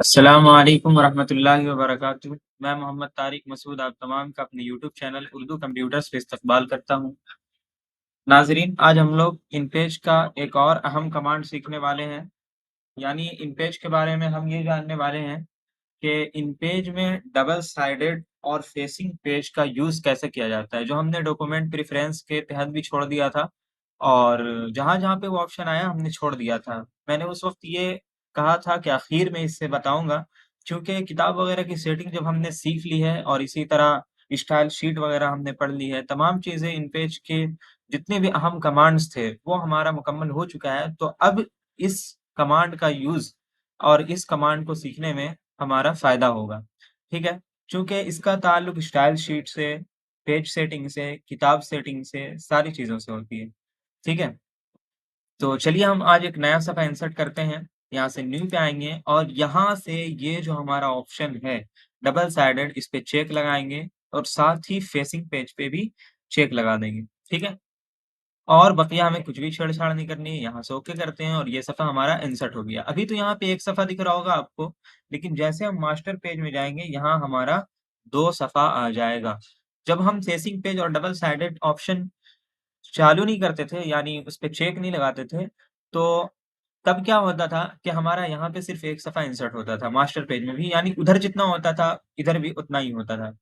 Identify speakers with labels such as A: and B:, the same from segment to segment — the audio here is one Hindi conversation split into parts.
A: अस्सलामु अलैकुम वरहमतुल्लाहि वबरकातुहू। मैं मोहम्मद तारिक मसूद आप तमाम का अपने यूट्यूब चैनल उर्दू कंप्यूटर्स पे इस्तकबाल करता हूँ। नाज़रीन, आज हम लोग इनपेज का एक और अहम कमांड सीखने वाले हैं। यानी इनपेज के बारे में हम ये जानने वाले हैं कि इनपेज में डबल साइडेड और फेसिंग पेज का यूज़ कैसे किया जाता है, जो हमने डॉक्यूमेंट प्रेफ़रेंस के तहत भी छोड़ दिया था और जहाँ-जहाँ पे वो ऑप्शन आया हमने छोड़ दिया था। मैंने उस वक़्त ये कहा था कि आखिर में इससे बताऊँगा, क्योंकि किताब वग़ैरह की सेटिंग जब हमने सीख ली है और इसी तरह स्टाइल शीट वग़ैरह हमने पढ़ ली है, तमाम चीज़ें इन पेज के जितने भी अहम कमांड्स थे, वो हमारा मुकम्मल हो चुका है। तो अब इस कमांड का यूज़ और इस कमांड को सीखने में हमारा फ़ायदा होगा, ठीक है? चूँकि इसका ताल्लुक स्टाइल शीट से, पेज सेटिंग से, किताब सेटिंग से, सारी चीज़ों से होती है, ठीक है? तो चलिए हम आज एक नया सफ़ा इंसर्ट करते हैं, यहाँ से न्यू पे आएँगे और यहाँ से ये जो हमारा ऑप्शन है, डबल साइडेड इस पे चेक लगाएँगे और साथ ही फेसिंग पेज पे भी चेक लगा देंगे, ठीक है? और बकिया हमें कुछ भी छेड़-छाड़ नहीं करनी है, यहाँ से ओके करते हैं और ये सफ़ा हमारा इंसर्ट हो गया। अभी तो यहाँ पे एक सफ़ा दिख रहा होगा आपको, लेकिन जैसे हम मास्टर पेज में जाएँगे, यहाँ हमारा 2 सफ़ा आ जाएगा। जब हम फेसिंग पेज और डबल साइडेड ऑप्शन चालू नहीं करते थे, यानी उस पे चेक नहीं लगाते थे, तो तब क्या होता था कि हमारा यहाँ पे सिर्फ़ एक सफ़ा इंसर्ट होता था, मास्टर पेज में भी, यानी उधर जितना होता था, इधर भी उतना ही होता था।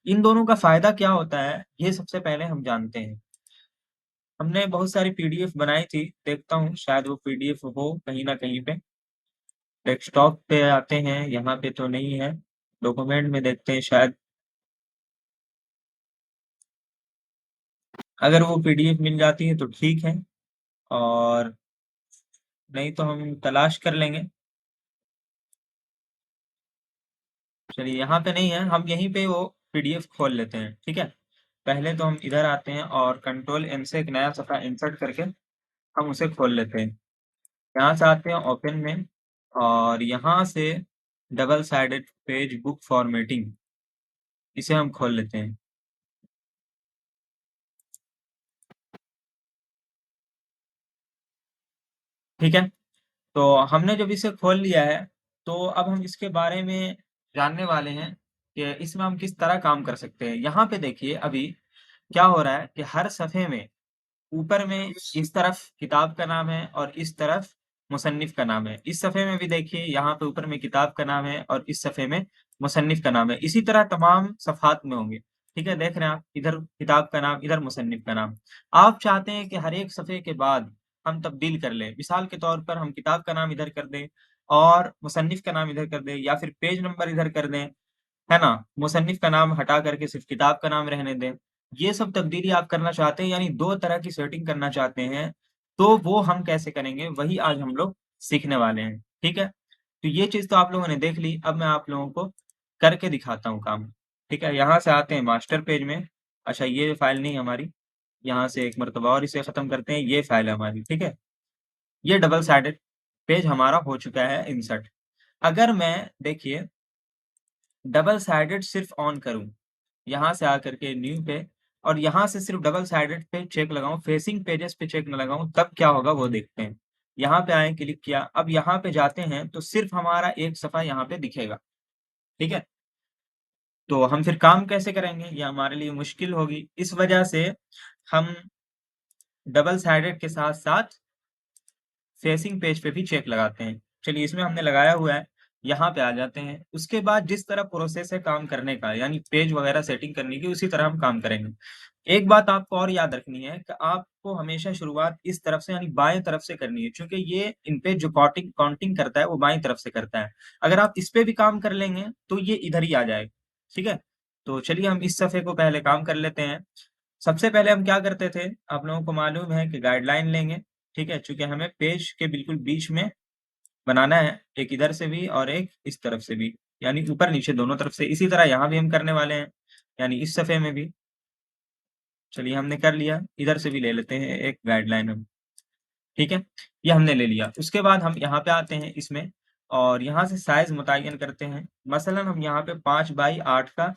A: इन दोनों का फ़ायदा क्या होता है, ये सबसे पहले हम जानते हैं। हमने बहुत सारी पीडीएफ बनाई थी, देखता हूँ शायद वो पीडीएफ हो कहीं न कहीं पे। डेस्कटॉप पे आते हैं, यहाँ पे तो नहीं है। डॉक्यूमेंट में देखते हैं शायद अगर वो पीडीएफ मिल जाती है तो ठीक है और नहीं तो हम तलाश कर लेंगे। चलिए यहाँ पे नहीं है, हम यहीं पे वो पीडीएफ खोल लेते हैं, ठीक है? पहले तो हम इधर आते हैं और कंट्रोल एम से एक नया सफ़ा इंसर्ट करके हम उसे खोल लेते हैं। यहाँ से आते हैं ओपन में और यहाँ से double sided page book formatting इसे हम खोल लेते हैं, ठीक है? तो हमने जब इसे खोल लिया है, तो अब हम इसके बारे में जानने वाले हैं कि इसमें हम किस तरह काम कर सकते हैं। यहाँ पे देखिए अभी क्या हो रहा है कि हर सफ़े में ऊपर में इस तरफ किताब का नाम है और इस तरफ मुसन्निफ़ का नाम है। इस सफ़े में भी देखिए यहाँ पे ऊपर में किताब का नाम है और इस सफ़े में मुसन्निफ़ का नाम है। इसी तरह तमाम सफ़हात में होंगे। ठीक है? देख रहे हैं आप इधर किताब का नाम, इधर मुसन्निफ़ का नाम। आप चाहते हैं कि हर एक सफ़े के बाद हम तब्दील कर लें। मिसाल के तौर पर हम किताब का नाम इधर कर दें और मुसन्निफ़ का नाम इधर कर दें या फिर पेज नंबर इधर कर दें। है ना? मुसन्निफ़ का नाम हटा करके सिर्फ़ किताब का नाम रहने दें। ये सब तब्दीली आप करना चाहते हैं यानी 2 तरह की सेटिंग करना चाहते हैं, तो वो हम कैसे करेंगे वही आज हम लोग सीखने वाले हैं, ठीक है? तो ये चीज़ तो आप लोगों ने देख ली, अब मैं आप लोगों को करके दिखाता हूँ काम, ठीक है? यहाँ से आते हैं मास्टर पेज में, अच्छा ये फ़ाइल नहीं हमारी, यहाँ से एक मर्तबा और इसे ख़त्म करते हैं, ये फ़ाइल है हमारी, ठीक है? ये डबल साइडेड पेज हमारा हो चुका है इंसर्ट। अगर मैं देखिए डबल साइडेड सिर्फ़ ऑन करूँ यहाँ से आकर के न्यू पे और यहाँ से सिर्फ डबल साइडेड पे चेक लगाऊँ, फेसिंग पेजेस पे चेक ना लगाऊँ, तब क्या होगा वो देखते हैं। यहाँ पे आए, क्लिक किया, अब यहाँ पे जाते हैं तो सिर्फ हमारा एक सफ़ा यहाँ पे दिखेगा, ठीक है? तो हम फिर काम कैसे करेंगे? ये हमारे लिए मुश्किल होगी। इस वजह से हम डबल साइडेड के साथ-साथ फेसिंग पेज पे भी चेक लगाते हैं। चलिए इसमें हमने लगाया हुआ है, यहाँ पे आ जाते हैं। उसके बाद जिस तरह प्रोसेस है काम करने का यानी पेज वगैरह सेटिंग करने की उसी तरह हम काम करेंगे। एक बात आपको और याद रखनी है कि आपको हमेशा शुरुआत इस तरफ से यानी बाएँ तरफ से करनी है क्योंकि ये इन पे जो काउंटिंग करता है वो बाईं तरफ से करता है। अगर आप इस पे भी काम कर लेंगे तो ये इधर ही आ जाएगा, ठीक है? तो चलिए हम इस सफ़े को पहले काम कर लेते हैं। सबसे पहले हम क्या करते थे, आप लोगों को मालूम है कि गाइडलाइन लेंगे, ठीक है? चूँकि हमें पेज के बिल्कुल बीच में बनाना है, एक इधर से भी और एक इस तरफ से भी, यानी ऊपर-नीचे दोनों तरफ से। इसी तरह यहाँ भी हम करने वाले हैं, यानी इस सफ़े में भी। चलिए हमने कर लिया, इधर से भी ले लेते हैं एक गाइडलाइन हम, ठीक है? ये हमने ले लिया। उसके बाद हम यहाँ पे आते हैं इसमें और यहाँ से साइज़ मुतय्यन करते हैं। मसलन हम यहाँ पे 5 बाई 8 का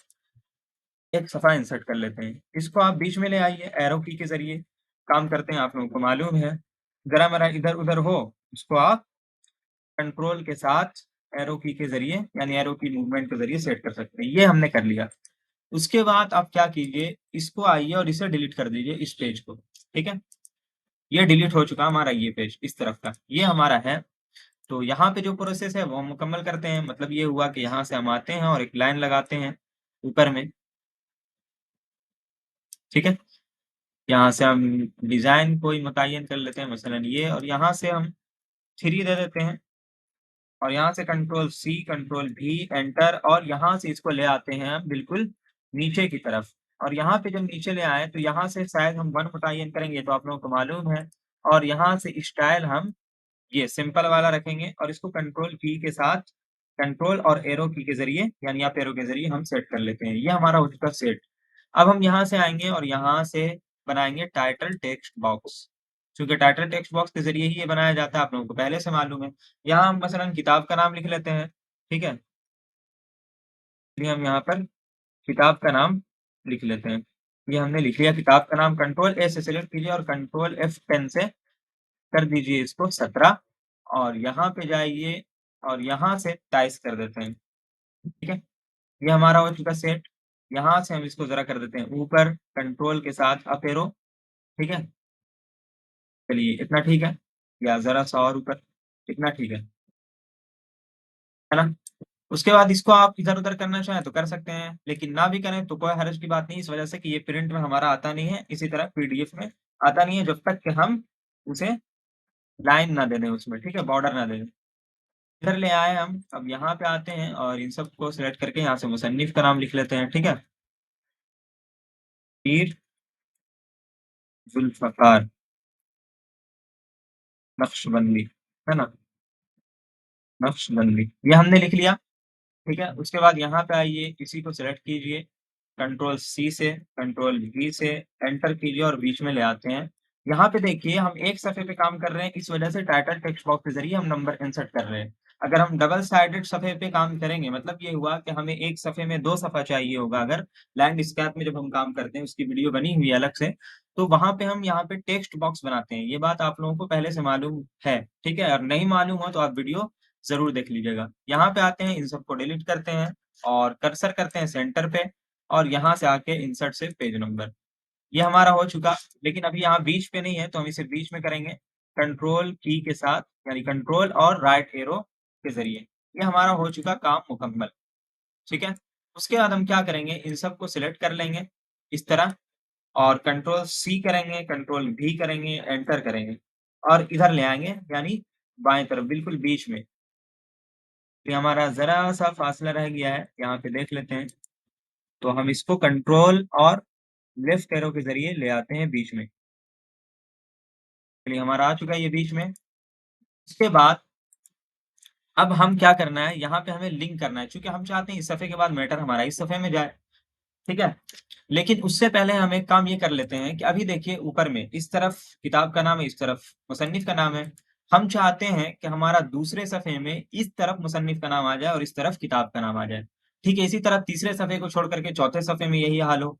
A: एक सफ़ा इंसर्ट कर लेते हैं। इसको आप बीच में ले आइए एरो की के ज़रिए, काम करते हैं आप लोगों को मालूम है। ज़रा-मरा इधर-उधर हो, उसको आप कंट्रोल के साथ एरो की के ज़रिए यानी एरो की मूवमेंट के ज़रिए सेट कर सकते हैं। ये हमने कर लिया। उसके बाद आप क्या कीजिए, इसको आइए और इसे डिलीट कर दीजिए इस पेज को, ठीक है? ये डिलीट हो चुका हमारा ये पेज इस तरफ का, ये हमारा है। तो यहाँ पे जो प्रोसेस है वो हम मुकम्मल करते हैं। मतलब ये हुआ कि यहाँ से हम आते हैं और एक लाइन लगाते हैं ऊपर में, ठीक है? यहाँ से हम डिज़ाइन कोई मुतय्यन कर लेते हैं मसलन ये और यहाँ से हम 3 दे देते हैं और यहाँ से control C, control V, enter और यहाँ से इसको ले आते हैं हम बिल्कुल नीचे की तरफ और यहाँ पे जब नीचे ले आए तो यहाँ से शायद हम 1 मुतय्यन करेंगे तो आप लोगों को मालूम है और यहाँ से स्टाइल हम ये सिंपल वाला रखेंगे और इसको कंट्रोल की के साथ कंट्रोल और एरो की के ज़रिए यानी अप एरो के ज़रिए हम सेट कर लेते हैं। ये हमारा हो चुका सेट। अब हम यहाँ से आएँगे और यहाँ से बनाएँगे टाइटल टेक्स्ट बॉक्स। चूँकि टाइटल टेक्स्ट बॉक्स के ज़रिए ही ये बनाया जाता है, आप लोगों को पहले से मालूम है। यहाँ हम मसलन किताब का नाम लिख लेते हैं, ठीक है? चलिए हम यहाँ पर किताब का नाम लिख लेते हैं। ये हमने लिख लिया किताब का नाम, कंट्रोल ए से सेलेक्ट कीजिए और कंट्रोल F10 से कर दीजिए इसको 17 और यहाँ पे जाइए और यहाँ से 22 कर देते हैं, ठीक है? ये हमारा हो चुका सेट। यहाँ से हम इसको ज़रा कर देते हैं ऊपर कंट्रोल के साथ अप एरो, ठीक है? चलिए इतना ठीक है या ज़रा-सा और ऊपर, इतना ठीक है ना? उसके बाद इसको आप इधर-उधर करना चाहें तो कर सकते हैं, लेकिन ना भी करें तो कोई हर्ज की बात नहीं इस वजह से कि ये प्रिंट में हमारा आता नहीं है, इसी तरह पीडीएफ में आता नहीं है जब तक कि हम उसे लाइन ना दे दें उसमें, ठीक है? बॉर्डर ना दे दें। इधर ले आए हम, अब यहाँ पे आते हैं और इन सबको सेलेक्ट करके यहाँ से मुसन्निफ का नाम लिख लेते हैं, ठीक है? मीर ज़ुल्फ़कार नक्शबंदी, है ना? नक्शबंदी, ये हमने लिख लिया। ठीक है? उसके बाद यहाँ पे आइए, इसी को सेलेक्ट कीजिए, कंट्रोल सी से, कंट्रोल वी से एंटर कीजिए और बीच में ले आते हैं। यहाँ पे देखिए हम एक सफ़े पे काम कर रहे हैं, इस वजह से टाइटल टेक्स्ट बॉक्स के ज़रिए हम नंबर इंसर्ट कर रहे हैं। अगर हम डबल साइडेड सफ़े पे काम करेंगे, मतलब ये हुआ कि हमें एक सफ़े में 2 सफ़ा चाहिए होगा अगर लैंडस्केप में जब हम काम करते हैं, उसकी वीडियो बनी हुई है अलग से, तो वहाँ पे हम यहाँ पे टेक्स्ट बॉक्स बनाते हैं। ये बात आप लोगों को पहले से मालूम है, ठीक है? और नहीं मालूम हो तो आप वीडियो ज़रूर देख लीजिएगा। यहाँ पे आते हैं, इन सबको डिलीट करते हैं और कर्सर करते हैं सेंटर पे और यहाँ से आके इंसर्ट से पेज नंबर। ये हमारा हो चुका, लेकिन अभी यहाँ बीच पे नहीं है, तो हम इसे बीच में करेंगे, कंट्रोल की के साथ यानी कंट्रोल और राइट एरो के ज़रिए। ये हमारा हो चुका काम मुकम्मल, ठीक है? उसके बाद हम क्या करेंगे, इन सबको सिलेक्ट कर लेंगे, इस तरह और कंट्रोल सी करेंगे, कंट्रोल वी करेंगे, एंटर करेंगे और इधर ले आएँगे, यानी बाएँ तरफ बिल्कुल बीच में। ये हमारा ज़रा-सा फ़ासला रह गया है, यहाँ पे देख लेते हैं। तो हम इसको कंट्रोल और लेफ्ट एरो के ज़रिए ले आते हैं बीच में। चलिए हमारा आ चुका है ये बीच में। उसके बाद अब हम क्या करना है, यहाँ पे हमें लिंक करना है, चूँकि हम चाहते हैं इस सफ़े के बाद मैटर हमारा इस सफ़े में जाए, ठीक है? लेकिन उससे पहले हम एक काम ये कर लेते हैं कि अभी देखिए ऊपर में इस तरफ किताब का नाम है, इस तरफ मुसन्निफ़ का नाम है। हम चाहते हैं कि हमारा दूसरे सफ़े में इस तरफ मुसन्निफ़ का नाम आ जाए और इस तरफ किताब का नाम आ जाए। ठीक है, इसी तरह तीसरे सफ़े को छोड़ कर के चौथे सफ़े में यही हाल हो।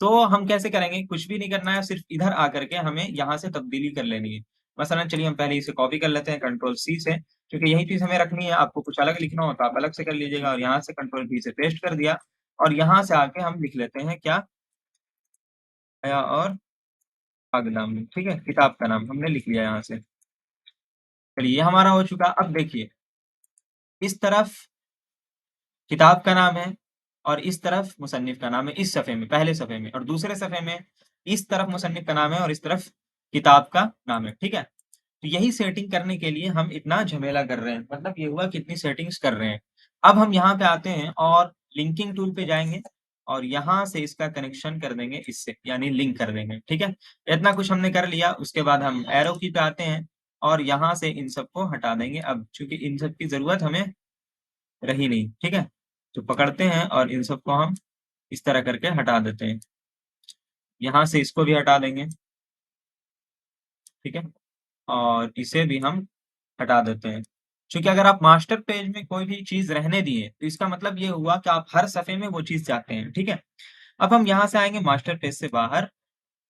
A: तो हम कैसे करेंगे? कुछ भी नहीं करना है, सिर्फ़ इधर आकर के हमें यहाँ से तब्दीली कर लेनी है। मसलन चलिए हम पहले इसे कॉपी कर लेते हैं कंट्रोल सी से, क्योंकि यही चीज़ हमें रखनी है, आपको कुछ अलग लिखना हो तो आप अलग से कर लीजिएगा और यहाँ से कंट्रोल वी से पेस्ट कर दिया और यहाँ से आके हम लिख लेते हैं क्या? और अगला में, ठीक है? किताब का नाम हमने लिख लिया यहाँ से। चलिए ये हमारा हो चुका। अब देखिए, इस तरफ किताब का नाम है और इस तरफ मुसन्निफ़ का नाम है, इस सफ़े में, पहले सफ़े में और दूसरे सफ़े में इस तरफ मुसन्निफ़ का नाम है और इस तरफ किताब का नाम है, ठीक है? तो यही सेटिंग करने के लिए हम इतना झमेला कर रहे हैं, मतलब ये हुआ कि इतनी सेटिंग्स कर रहे हैं। अब हम यहाँ पे आते हैं और लिंकिंग टूल पे जाएँगे और यहाँ से इसका कनेक्शन कर देंगे इससे, यानी लिंक कर देंगे, ठीक है? इतना कुछ हमने कर लिया, उसके बाद हम एरो की पे आते हैं और यहाँ से इन सबको हटा देंगे अब चूँकि इन सब की ज़रूरत हमें रही नहीं, ठीक है? तो पकड़ते हैं और इन सबको हम इस तरह करके हटा देते हैं। यहाँ से इसको भी हटा देंगे, ठीक है? और इसे भी हम हटा देते हैं। क्योंकि अगर आप मास्टर पेज में कोई भी चीज़ रहने दिए, तो इसका मतलब ये हुआ कि आप हर सफ़े में वो चीज़ चाहते हैं, ठीक है? अब हम यहाँ से आएँगे मास्टर पेज से बाहर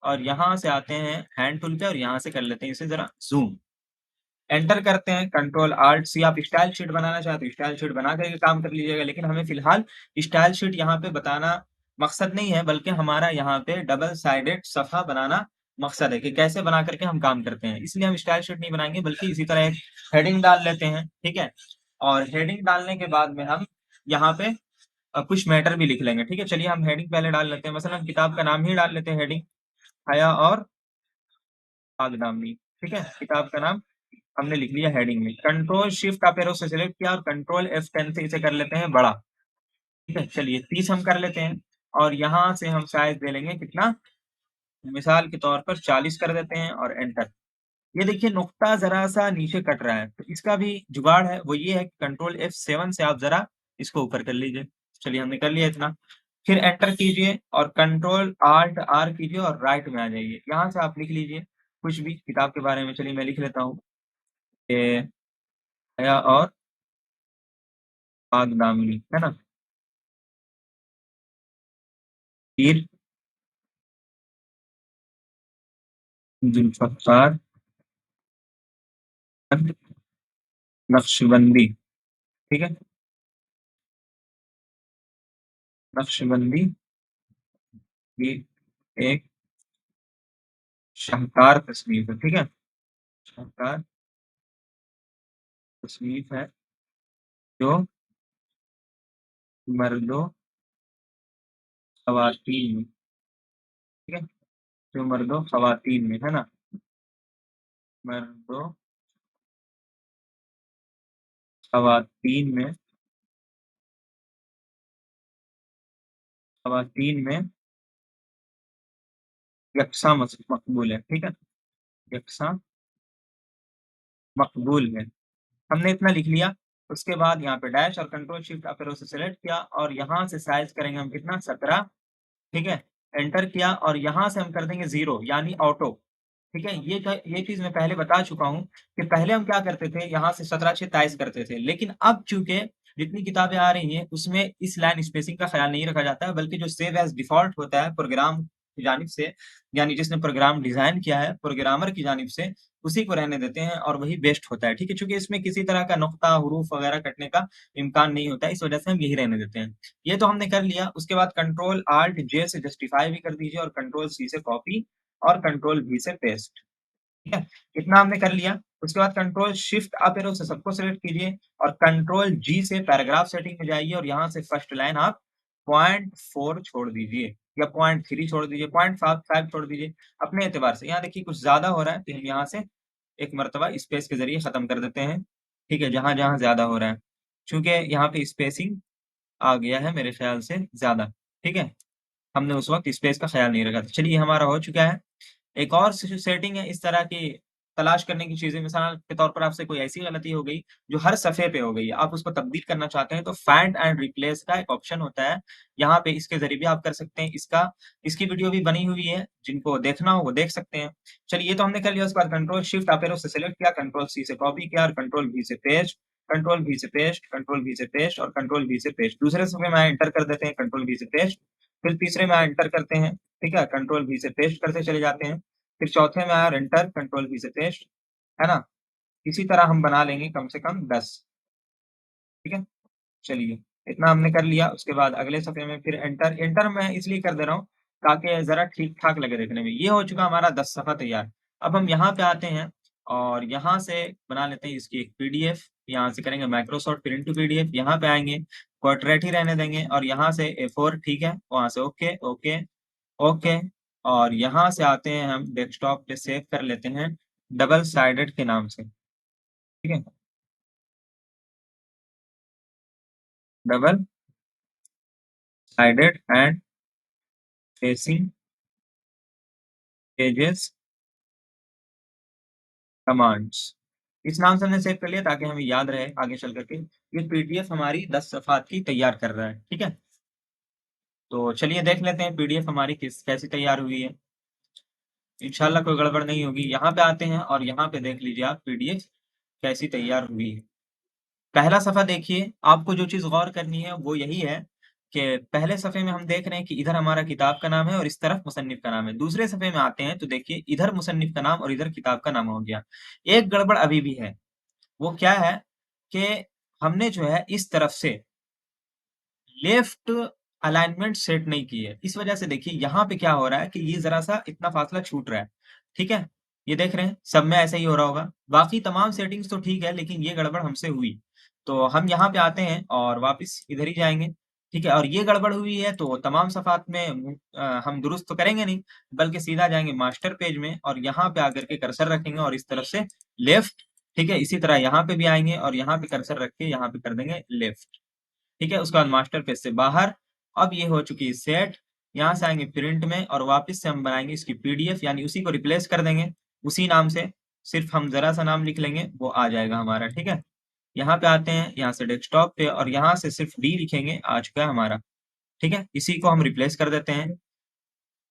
A: और यहाँ से आते हैं हैंड टूल पे और यहाँ से कर लेते हैं इसे ज़रा ज़ूम। एंटर करते हैं, कंट्रोल आल्ट सी, आप स्टाइल शीट बनाना चाहते हो स्टाइल शीट बना करके काम कर लीजिएगा, लेकिन हमें फिलहाल स्टाइल शीट यहाँ पे बताना मकसद नहीं है, बल्कि हमारा यहाँ पे डबल साइडेड सफ़ा बनाना मकसद है कि कैसे बना करके हम काम करते हैं। इसलिए हम स्टाइल शीट नहीं बनाएँगे, बल्कि इसी तरह एक हेडिंग डाल लेते हैं, ठीक है? और हेडिंग डालने के बाद में हम यहाँ पे कुछ मैटर भी लिख लेंगे, ठीक है? चलिए हम हेडिंग पहले डाल लेते हैं, मसलन किताब का नाम ही डाल लेते हैं हेडिंग, हया और आगनामी, ठीक है? किताब का नाम हमने लिख लिया हेडिंग में। कंट्रोल शिफ्ट अप एरो से सिलेक्ट किया और कंट्रोल F10 से इसे कर लेते हैं बड़ा, ठीक है? चलिए 30 हम कर लेते हैं और यहाँ से हम साइज़ दे लेंगे कितना, मिसाल के तौर पर 40 कर देते हैं और एंटर। ये देखिए नुक्ता ज़रा-सा नीचे कट रहा है, तो इसका भी जुगाड़ है, वो ये है कि कंट्रोल F7 से आप ज़रा इसको ऊपर कर लीजिए। चलिए हमने कर लिया इतना, फिर एंटर कीजिए और कंट्रोल Alt R कीजिए और राइट में आ जाइए। यहाँ से आप लिख लीजिए कुछ भी किताब के बारे में, चलिए मैं लिख लेता हूँ कि हया और आग-दामनी, है ना? पीर जुल्फ़कार and नक्शबंदी, ठीक है? नक्शबंदी ये एक शाहकार तस्नीफ़ है, ठीक है? शाहकार तस्नीफ़ है जो मर्दो-ख़वातीन में, ठीक है? जो मर्दो-ख़वातीन में, है ना? मर्दो-ख़वातीन में ख़वातीन में यकसा मकबूल है, ठीक है? यकसा मकबूल है। हमने इतना लिख लिया, उसके बाद यहाँ पे डैश और कंट्रोल शिफ्ट अप एरो से सेलेक्ट किया और यहाँ से साइज़ करेंगे हम कितना 17, ठीक है? एंटर किया और यहाँ से हम कर देंगे 0 यानी ऑटो, ठीक है? ये चीज़ मैं पहले बता चुका हूँ कि पहले हम क्या करते थे, यहाँ से 17/6 22 करते थे, लेकिन अब चूँकि जितनी किताबें आ रही हैं, उसमें इस लाइन स्पेसिंग का ख़्याल नहीं रखा जाता है, बल्कि जो सेव एज़ डिफ़ॉल्ट होता है प्रोग्राम की जानिब से, यानी जिसने प्रोग्राम डिज़ाइन किया है, प्रोग्रामर की जानिब से, उसी को रहने देते हैं और वही बेस्ट होता है, ठीक है? चूँकि इसमें किसी तरह का नुक्ता, हुरूफ वग़ैरह कटने का इम्कान नहीं होता है, इस वजह से हम यही रहने देते हैं। ये तो हमने कर लिया, उसके बाद कंट्रोल Alt J से जस्टिफाई भी कर दीजिए और कंट्रोल C से कॉपी और कंट्रोल V से पेस्ट। ठीक है? इतना हमने कर लिया, उसके बाद कंट्रोल शिफ्ट अप एरो से सबको सेलेक्ट कीजिए और कंट्रोल जी से पैराग्राफ सेटिंग में जाइए और यहाँ से फर्स्ट लाइन आप पॉइंट 4 छोड़ दीजिए या पॉइंट 3 छोड़ दीजिए, पॉइंट 5 छोड़ दीजिए, अपने एतबार से। यहाँ देखिए कुछ ज़्यादा हो रहा है, तो हम यहाँ से एक मर्तबा स्पेस के ज़रिए ख़त्म कर देते हैं, ठीक है? जहाँ-जहाँ ज़्यादा हो रहा है। चूँकि यहाँ पे स्पेसिंग आ गया है मेरे ख़्याल से ज़्यादा, ठीक है? हमने उस वक़्त स्पेस का ख़्याल नहीं रखा था। चलिए हमारा हो चुका है। एक और सेटिंग है इस तरह की तलाश करने की चीज़ें, मिसाल के तौर पर आपसे कोई ऐसी गलती हो गई जो हर सफ़े पे हो गई है, आप उसको तब्दील करना चाहते हैं तो फाइंड एंड रिप्लेस का एक ऑप्शन होता है। यहाँ पे इसके ज़रिए भी आप कर सकते हैं। इसकी वीडियो भी बनी हुई है, जिनको देखना हो वो देख सकते हैं। चलिए ये तो हमने कर लिया, उसके बाद कंट्रोल शिफ्ट अप एरो से सेलेक्ट किया, कंट्रोल सी से कॉपी किया और कंट्रोल वी से पेस्ट, कंट्रोल वी से पेस्ट, कंट्रोल वी से पेस्ट और कंट्रोल वी से पेस्ट। दूसरे सफ़े में एंटर कर देते हैं, कंट्रोल वी से पेस्ट, फिर तीसरे में एंटर करते हैं, ठीक है? कंट्रोल वी से पेस्ट करते चले जाते हैं। फिर चौथे में आया एंटर, कंट्रोल वी से पेस्ट, है ना? इसी तरह हम बना लेंगे कम से कम 10, ठीक है? चलिए, इतना हमने कर लिया, उसके बाद अगले सफ़े में फिर एंटर, एंटर मैं इसलिए कर दे रहा हूँ ताकि ज़रा ठीक-ठाक लगे देखने में। ये हो चुका हमारा 10 सफ़ा तैयार। अब हम यहाँ पे आते हैं और यहाँ से बना लेते हैं इसकी एक पीडीएफ, यहाँ से करेंगे माइक्रोसॉफ्ट प्रिंट टू पीडीएफ, यहाँ पे आएँगे, पोर्ट्रेट ही रहने देंगे और यहाँ से A4 ठीक है, वहाँ से ओके, ओके, ओके और यहाँ से आते हैं हम डेस्कटॉप पे सेव कर लेते हैं डबल साइडेड के नाम से, ठीक है? Double sided and facing pages commands. इस नाम से हमने सेव कर लिया ताकि हमें याद रहे आगे चल कर के। ये पीडीएफ हमारी 10 सफ़ात की तैयार कर रहा है, ठीक है? तो चलिए देख लेते हैं पीडीएफ हमारी कैसी तैयार हुई है। इंशाल्लाह कोई गड़बड़ नहीं होगी। यहाँ पे आते हैं और यहाँ पे देख लीजिए आप पीडीएफ कैसी तैयार हुई है। पहला सफ़ा देखिए, आपको जो चीज़ गौर करनी है वो यही है कि पहले सफ़े में हम देख रहे हैं कि इधर हमारा किताब का नाम है और इस तरफ मुसन्निफ़ का नाम है। दूसरे सफ़े में आते हैं तो देखिए इधर मुसन्निफ़ का नाम और इधर किताब का नाम हो गया। एक गड़बड़ अभी भी है, वो क्या है कि हमने जो है इस तरफ से लेफ्ट अलाइनमेंट सेट नहीं की है। इस वजह से देखिए यहाँ पे क्या हो रहा है कि ये ज़रा-सा इतना फ़ासला छूट रहा है। ठीक है? ये देख रहे हैं, सब में ऐसा ही हो रहा होगा। बाकी तमाम सेटिंग्स तो ठीक है, लेकिन ये गड़बड़ हमसे हुई। तो हम यहाँ पे आते हैं और वापस इधर ही जाएँगे। ठीक है? और ये गड़बड़ हुई है तो तमाम सफ़ात में हम दुरुस्त तो करेंगे नहीं, बल्कि सीधा जाएँगे मास्टर पेज में और यहाँ पे आकर के कर्सर रखेंगे और इस तरफ से लेफ्ट, ठीक है? इसी तरह यहाँ पे भी आएँगे और यहाँ पे कर्सर रख के यहाँ पे कर देंगे लेफ्ट। ठीक है? उसके बाद मास्टर पेज से बाहर, अब ये हो चुकी है सेट, यहाँ से आएँगे प्रिंट में और वापस से हम बनाएँगे इसकी पीडीएफ यानी उसी को रिप्लेस कर देंगे, उसी नाम से, सिर्फ़ हम ज़रा-सा नाम लिख लेंगे, वो आ जाएगा हमारा, ठीक है? यहाँ पे आते हैं, यहाँ से डेस्कटॉप पे और यहाँ से सिर्फ़ डी लिखेंगे, आ चुका है हमारा, ठीक है? इसी को हम रिप्लेस कर देते हैं।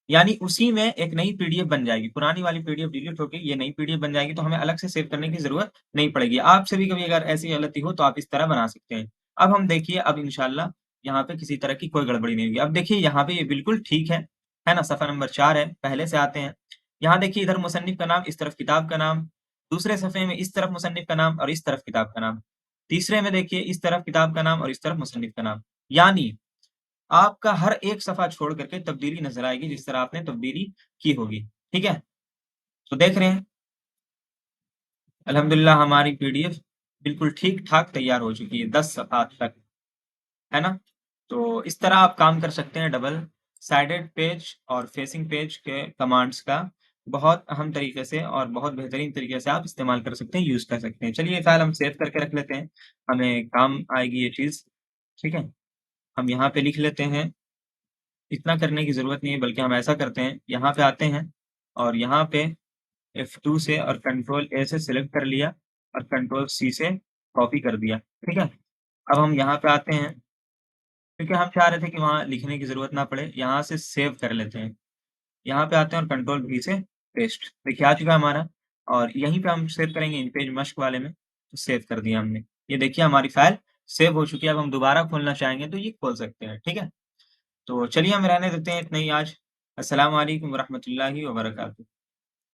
A: यानी उसी में एक नई पीडीएफ बन जाएगी, पुरानी वाली पीडीएफ डिलीट होके ये नई पीडीएफ बन जाएगी, तो हमें अलग से सेव करने की ज़रूरत नहीं पड़ेगी। आपसे भी कभी अगर ऐसी गलती हो तो आप इस तरह बना सकते हैं। अब हम देखिए अब इंशाअल्लाह यहाँ पे किसी तरह की कोई गड़बड़ी नहीं होगी। अब देखिए यहाँ पे ये बिल्कुल ठीक है ना? सफ़ा नंबर 4 है, पहले से आते हैं। यहाँ देखिए इधर मुसन्निफ़ का नाम, इस तरफ किताब का नाम, दूसरे सफ़े में इस तरफ मुसन्निफ़ का नाम और इस तरफ किताब का नाम। तीसरे में देखिए इस तरफ किताब का नाम और इस तरफ मुसन्निफ़ का नाम। यानी आपका हर एक सफ़ा छोड़ कर के तब्दीली नज़र आएगी, जिस तरह आपने तब्दीली की होगी, ठीक है? तो देख रहे हैं, अल्हम्दुलिल्लाह हमारी पीडीएफ बिल्कुल ठीक-ठाक तैयार हो चुकी है, 10 सफ़हात तक, है ना? तो इस तरह आप काम कर सकते हैं डबल साइडेड पेज और फेसिंग पेज के कमांड्स का बहुत अहम तरीके से और बहुत बेहतरीन तरीके से आप इस्तेमाल कर सकते हैं, यूज़ कर सकते हैं। चलिए फ़िलहाल हम सेव करके रख लेते हैं, हमें काम आएगी ये चीज़, ठीक है? हम यहाँ पे लिख लेते हैं, इतना करने की ज़रूरत नहीं है, बल्कि हम ऐसा करते हैं, यहाँ पे आते हैं और यहाँ पे F2 से और कंट्रोल A से सिलेक्ट कर लिया और कंट्रोल C से कॉपी कर दिया, ठीक है? अब हम यहाँ पे आते हैं, क्योंकि हम चाह रहे थे कि वहाँ लिखने की ज़रूरत ना पड़े, यहाँ से सेव कर लेते हैं। यहाँ पे आते हैं और कंट्रोल V से पेस्ट, देखिए आ चुका है हमारा और यहीं पे हम सेव करेंगे इन पेज मश्क वाले में, तो सेव कर दिया हमने। ये देखिए हमारी फ़ाइल सेव हो चुकी है, अब हम दोबारा खोलना चाहेंगे तो ये खोल सकते हैं, ठीक है? तो चलिए हम रहने देते हैं इतना ही आज। अस्सलाम वालेकुम व रहमतुल्लाहि व बरकातहू।